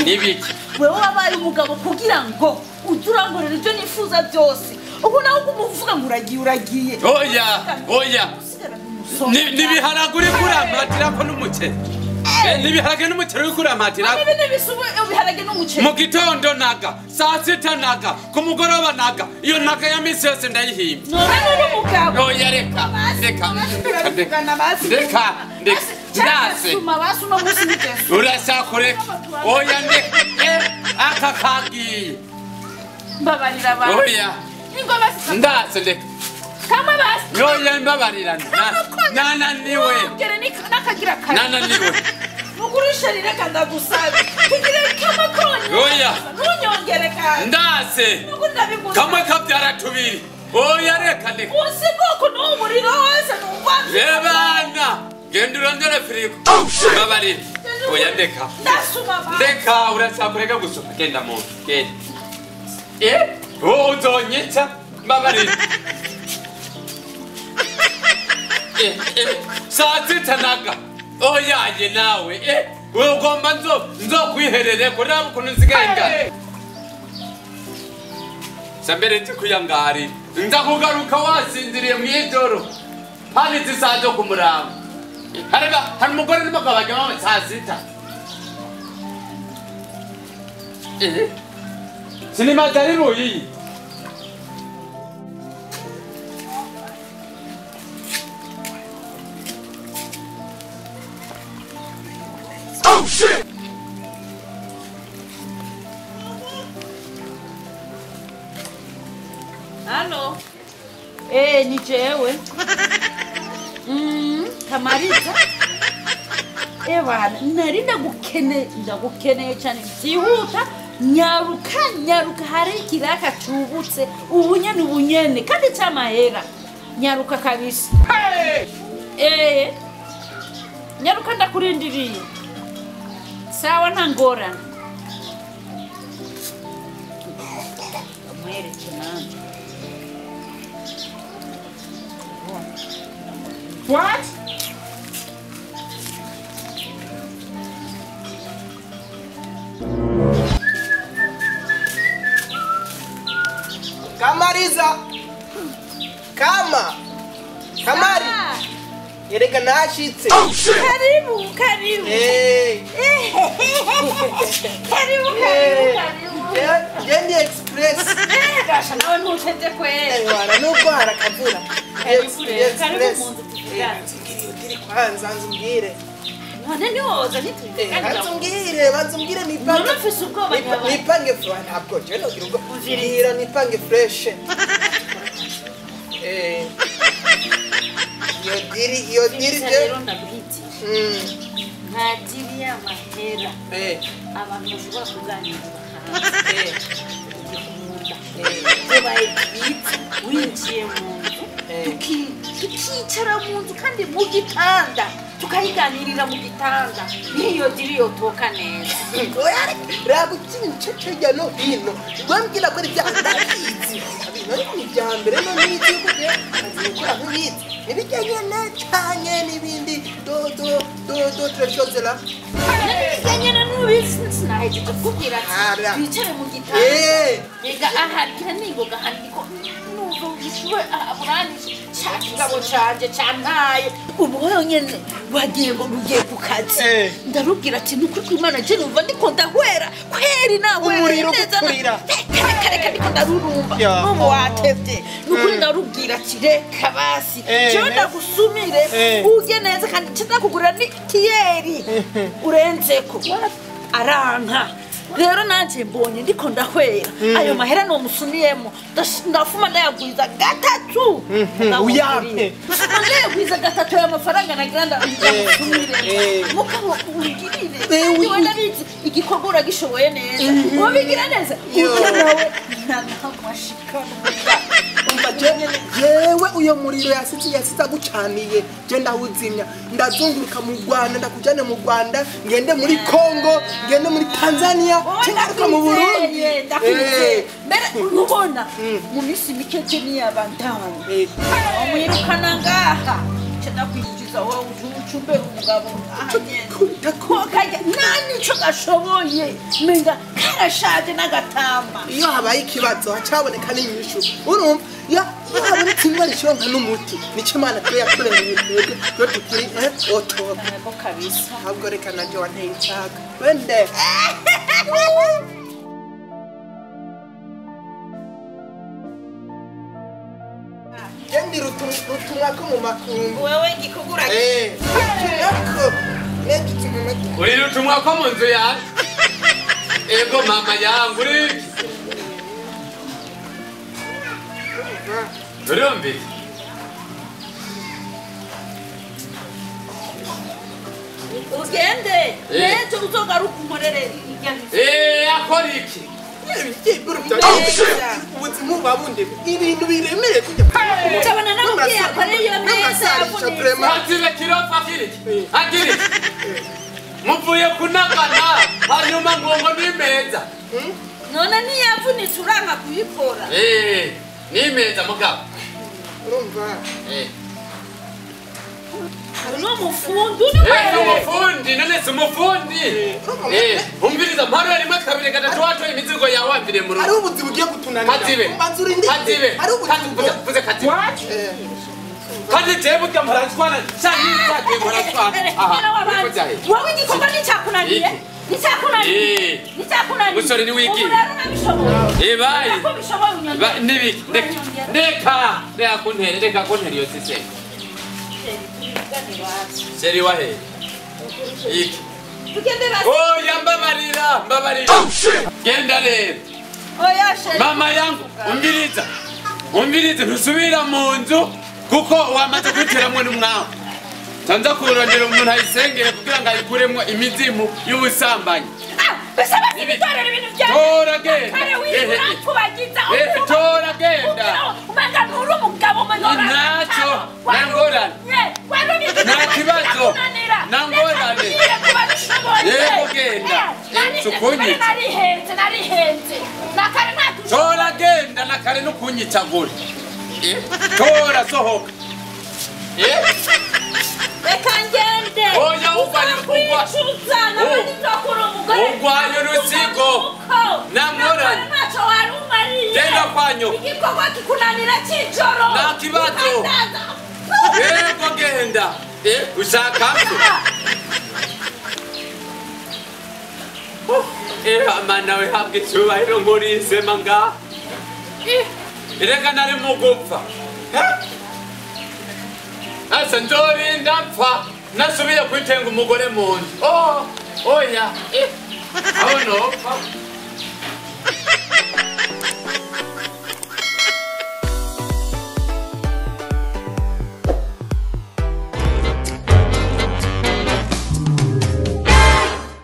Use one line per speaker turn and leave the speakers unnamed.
nibiki
wewe wabaye umugabo kugira ngo uzurangorera ibyo nifuza byose ubu nawe kumuvuga ngo uragiye
oya nibiharaguri kuramatira ko n'umuceri nibiharage n'umuceri uri kuramatira
ibiharage n'umuceri
mu gitondo naga saa sita naga ku mugoroba naga iyo naga ya misi yose ndayihimba
none n'umugabo
oya reka ndase urasakureka oya aka kagiye
mbabarira abantu
oya ndase ndeka
kama basi
oya mbabarira nananiwe
mugurisha reka ndagusabe kugira kama konye
oya
nunyongere kandi
ndase kamwe kabyara tubiri oya reka
usiboko n'umuriro wese numva
bana genda urondere firigo mbabarira oya ndeka ndeka urasakureka gusoma genda mu genda uzonyita mbabarira saa sita naga oyaye nawe ugomba nzokwiherere kuraba ukuntu nsigaye ngana sambere nzi kuyangari nza kugaruka wasinziriye mw'ijoro hano zisaha zo kumuramba hari umugore urimo akabajyamo saa sita sinimaze ari ruyiyi Oh shit!
Hello. Ni jewe. Kamariza. Bana, nari ndagukeneye cyane byihuta. Nyaruka hari ikiraka cyubutse ubunyene kandi cyamahera. Nyaruka kabisa. Nyaruka ndakurindiriye. Sawa nta ngorane.
What?
Kamariza. Kamari. Yereka nashitse.
Karibu.
Karibu. Jendi Express.
Gasha nawe ntuteze kwera.
Wara nuko harakavura.
Karibu mu nzu
turi kwanza nzumbwire.
None ni woza nitubwire.
Banzumbwire nipange.
Nufise ubwoba nyaba.
Nipange fresh ntabwo je no girugo. Ngira nipange fresh. Yo diri je.
Ntajiri ya mahera. Abantu bashobora kuganira. Winjiye mu nzu tukicara mu nzu kandi mu gitanda tukayiganirira mu gitanda niyo diri yotoka neza
ragukincecerya no hino wambwira ko ari byandakizi ni byambere no niki kugiye azikora nk'ibiti ibijyanye cyane n'ibindi do treshozela
Kanyana n'ubisi sinaje kukubwira ati bicare mu gitanda ega ahari ningoga handiko nuko giswe aburani cyakigabo canje cyantaye ubu nyene bagiye ngo rugiye ku kazi ndarubwira ati nuko Imana je numva ndiko ndahwera kweri nawe
umuriro gukurira
kare ndiko ndarurumba n'ubu watevye nuko ndarubwira ati reka basi je ndagusumire uje neza kandi cyakugurira ni kiyeri urenzeko aranka rero nanje mbonye ndiko ndahwera ayo mahera no musumiyemo ndafuma ndayagwiza gatatu
uyampe
ndayagwiza gatatu ya mafaranga nagranda ndamusumire mukabo urigirire wenda bizi igikorwa gishoboye neza wobigira neza uko nawe ntamashikana
yewe uyo muriro yasitse gucaniye je ndawuzimya ndazunguruka mu Rwanda ndakujane mu Rwanda ngende muri Kongo ngende muri Tanzania cyaruka mu Burundi
mbere ubona mu misi mike ni abantanga umwirukana ngaha cyenda kwinjira umviriza wowe ucumbera umugabo ahagenda ko kajya nani ico gashoboye menga karashaje n'agatamba
iyo habaye ikibazo hacaboneka n'inyishu urumva ya habonetse indwara ishonka n'umuti nico Imana twe yakuremye ibintu byo tukiri otoba
ko kabisa
ahubwo reka naje wanteye icaga wende Yendi rutumwa ko mu makungu
wewe gikugura
yako
uri rutumwa ko mu nzu yawe ego mama yangu uri urumbi
ugende nejo uzogaruka umurere
akora iki
ubuzima buba bundebe ibintu biremere kujya
utabona nawe ugiye akorera iyo meza
atire kirofa kiriki agiriki muvuye kunagana hanyuma ngo ni meza
none niyavunitse uranka kuyikora
ni meza mugabo
urumva
no mufundi
umufundi none si umufundi umviriza mparo rimwe kabiri gatatu watoye imizigo yawe wambire mu rugo
ari ubuzima ugiye gutunanira
katibe ari ubuzima vuze katibe kandi jewe burya muranswana cyane nzagiye muranswana
wowe igikorwa nicyakunaniye nicyakunaniye
musore ni wiki ibaye nibiki reka kuntere iyo siseme Seri wahe iki oya mbabarira genda rero mama yangu umviriza ntusubira mu nzu kuko wamaze kwiteramwo n'umwawe tanza kurondera umuntu ayisengere kugira ngo ayikuremwo imizimu y'ubusambanyi tora genda ntacyo nangorane nta kibazo nangorane yego genda sukunyita tora genda nakare no kunyitagura tora sohoka
reka ngende
oya ugwayo rusigo namorane genda kwanyo
igikorwa kikunanira cy'ijoro
nta kibazo yego genda ushaka amana we habwa icyubahiro nkurisema ngaha reka nari mu gupfa asa nzorinda mpfa nasubiye kwitenga umugore mu nzu oya aho nopfa